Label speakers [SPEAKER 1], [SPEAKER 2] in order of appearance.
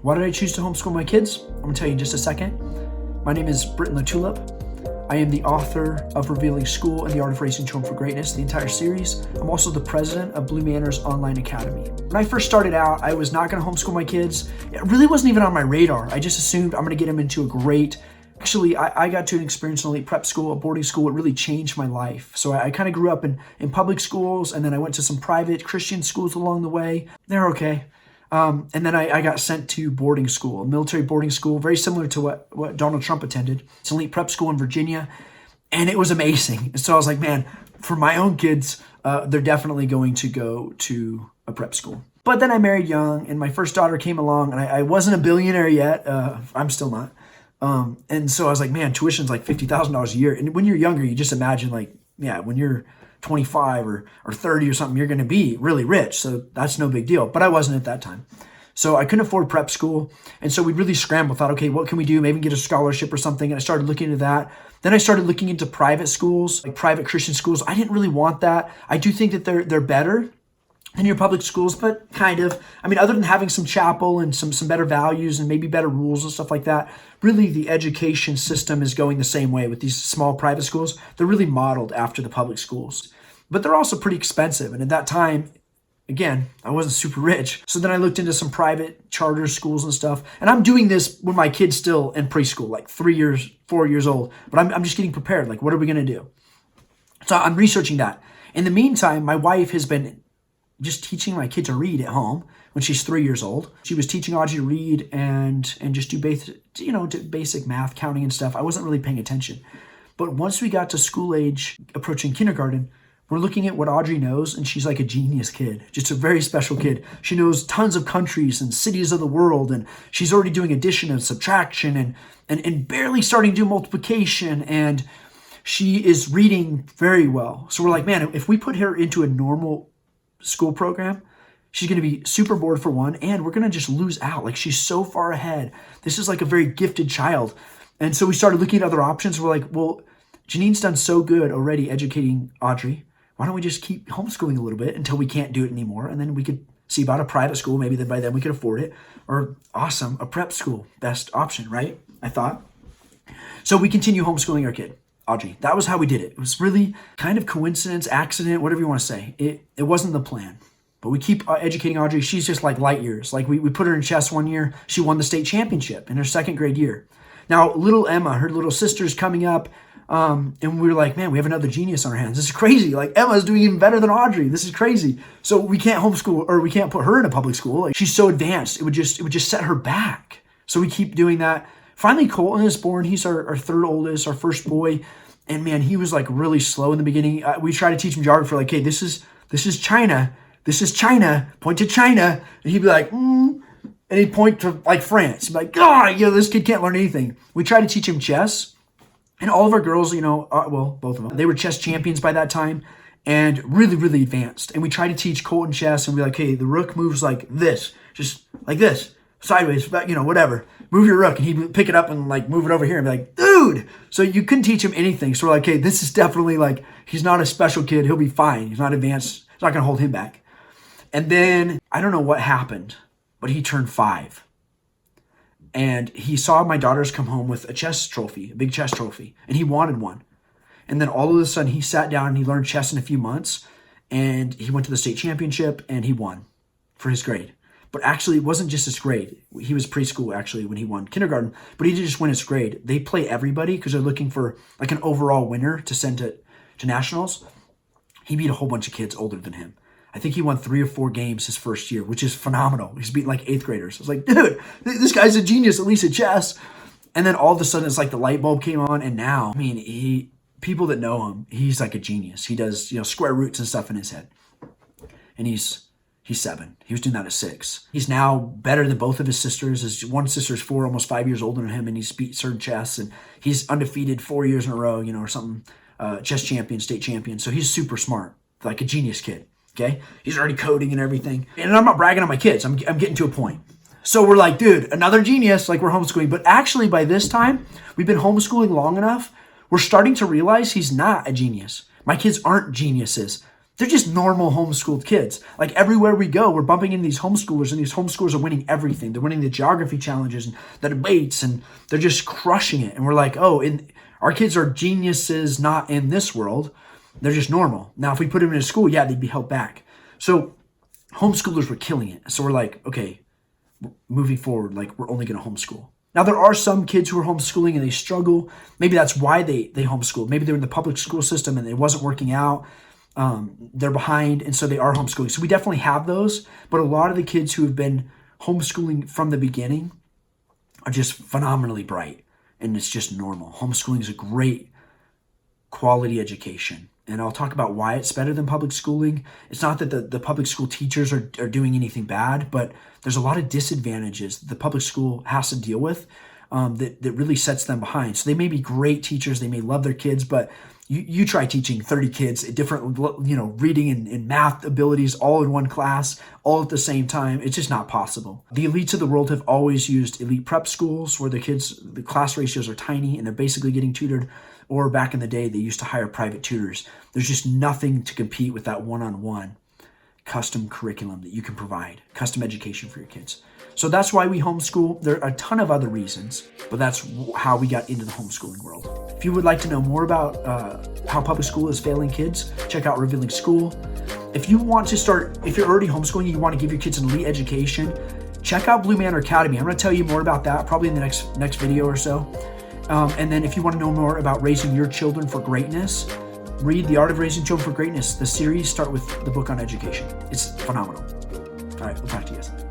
[SPEAKER 1] Why did I choose to homeschool my kids? I'm going to tell you in just a second. My name is Britton LaTulip. I am the author of Revealing School and the Art of Raising Children for Greatness, the entire series. I'm also the president of Blue Manners Online Academy. When I first started out, I was not going to homeschool my kids. It really wasn't even on my radar. I just assumed I'm going to get them into a great... Actually, I got to an experience in elite prep school, a boarding school. It really changed my life. So I kind of grew up in public schools, and then I went to some private Christian schools along the way. They're okay. And then I got sent to boarding school, a military boarding school, very similar to what Donald Trump attended. It's an elite prep school in Virginia, and it was amazing. So I was like, man, for my own kids, they're definitely going to go to a prep school. But then I married young, and my first daughter came along, and I wasn't a billionaire yet. I'm still not. And so I was like, man, tuition's like $50,000 a year. And when you're younger, you just imagine like, yeah, when you're 25 or 30 or something, you're going to be really rich. So that's no big deal. But I wasn't at that time. So I couldn't afford prep school. And so we really scrambled, thought, okay, what can we do? Maybe get a scholarship or something. And I started looking into that. Then I started looking into private schools, like private Christian schools. I didn't really want that. I do think that they're better than your public schools, but kind of. I mean, other than having some chapel and some better values and maybe better rules and stuff like that, really the education system is going the same way with these small private schools. They're really modeled after the public schools, but they're also pretty expensive. And at that time, again, I wasn't super rich. So then I looked into some private charter schools and stuff. And I'm doing this when my kid's still in preschool, like 4 years old. But I'm just getting prepared. Like, what are we going to do? So I'm researching that. In the meantime, my wife has been just teaching my kid to read at home when she's 3 years old. She was teaching Audrey to read and just do basic math, counting and stuff. I wasn't really paying attention. But once we got to school age, approaching kindergarten, we're looking at what Audrey knows, and she's like a genius kid, just a very special kid. She knows tons of countries and cities of the world, and she's already doing addition and subtraction and barely starting to do multiplication, and she is reading very well. So we're like, man, if we put her into a normal school program, she's going to be super bored for one, and we're going to just lose out. Like, she's so far ahead. This is like a very gifted child. And so we started looking at other options. We're like, well, Janine's done so good already educating Audrey. Why don't we just keep homeschooling a little bit until we can't do it anymore? And then we could see about a private school. Maybe by then we could afford it. Or awesome, a prep school, best option, right? I thought. So we continue homeschooling our kid, Audrey. That was how we did it. It was really kind of coincidence, accident, whatever you want to say. It wasn't the plan. But we keep educating Audrey. She's just like light years. Like we put her in chess one year. She won the state championship in her second grade year. Now, little Emma, her little sister's coming up. And we were like, man, we have another genius on our hands. This is crazy. Like, Emma's doing even better than Audrey. This is crazy. So we can't homeschool, or we can't put her in a public school. Like, she's so advanced. It would just set her back. So we keep doing that. Finally, Colton is born. He's our third oldest, our first boy. And man, he was like really slow in the beginning. We tried to teach him geography. Like, hey, this is China. This is China. Point to China. And he'd be like, And he'd point to like France. He'd be like, God, this kid can't learn anything. We tried to teach him chess. And all of our girls, both of them, they were chess champions by that time and really, really advanced. And we tried to teach Colton chess and we're like, hey, the rook moves like this, just like this, sideways, whatever. Move your rook. And he'd pick it up and like move it over here and be like, dude. So you couldn't teach him anything. So we're like, hey, this is definitely like, he's not a special kid. He'll be fine. He's not advanced. It's not going to hold him back. And then I don't know what happened, but he turned 5. And he saw my daughters come home with a chess trophy, a big chess trophy, and he wanted one. And then all of a sudden he sat down and he learned chess in a few months, and he went to the state championship and he won for his grade. But actually, it wasn't just his grade. He was preschool actually when he won kindergarten, but he didn't just win his grade. They play everybody because they're looking for like an overall winner to send to nationals. He beat a whole bunch of kids older than him. I think he won 3 or 4 games his first year, which is phenomenal. He's beating like 8th graders. I was like, dude, this guy's a genius, at least at chess. And then all of a sudden, it's like the light bulb came on. And now, I mean, people that know him, he's like a genius. He does, square roots and stuff in his head. And he's 7. He was doing that at 6. He's now better than both of his sisters. His one sister's 4, almost 5 years older than him, and he's beat her in chess. And he's undefeated 4 years in a row, or something. Chess champion, state champion. So he's super smart, like a genius kid. Okay, he's already coding and everything. And I'm not bragging on my kids. I'm getting to a point. So we're like, dude, another genius. Like, we're homeschooling. But actually, by this time, we've been homeschooling long enough. We're starting to realize he's not a genius. My kids aren't geniuses. They're just normal homeschooled kids. Like everywhere we go, we're bumping into these homeschoolers, and these homeschoolers are winning everything. They're winning the geography challenges and the debates, and they're just crushing it. And we're like, oh, our kids are geniuses, not in this world. They're just normal. Now, if we put them in a school, yeah, they'd be held back. So homeschoolers were killing it. So we're like, okay, moving forward, like we're only going to homeschool. Now, there are some kids who are homeschooling and they struggle. Maybe that's why they homeschool. Maybe they're in the public school system and it wasn't working out. They're behind, and so they are homeschooling. So we definitely have those, but a lot of the kids who have been homeschooling from the beginning are just phenomenally bright, and it's just normal. Homeschooling is a great quality education, and I'll talk about why it's better than public schooling. It's not that the public school teachers are doing anything bad, but there's a lot of disadvantages the public school has to deal with that really sets them behind. So they may be great teachers, they may love their kids, but you try teaching 30 kids different, reading and math abilities all in one class, all at the same time. It's just not possible. The elites of the world have always used elite prep schools where the class ratios are tiny and they're basically getting tutored. Or back in the day, they used to hire private tutors. There's just nothing to compete with that one-on-one custom curriculum that you can provide, custom education for your kids. So that's why we homeschool. There are a ton of other reasons, but that's how we got into the homeschooling world. If you would like to know more about how public school is failing kids, check out Revealing School. If you want to start, if you're already homeschooling and you want to give your kids an elite education, check out Blue Manor Academy. I'm going to tell you more about that probably in the next video or so. And then if you want to know more about raising your children for greatness, read The Art of Raising Children for Greatness. The series start with the book on education. It's phenomenal. All right, we'll talk to you guys.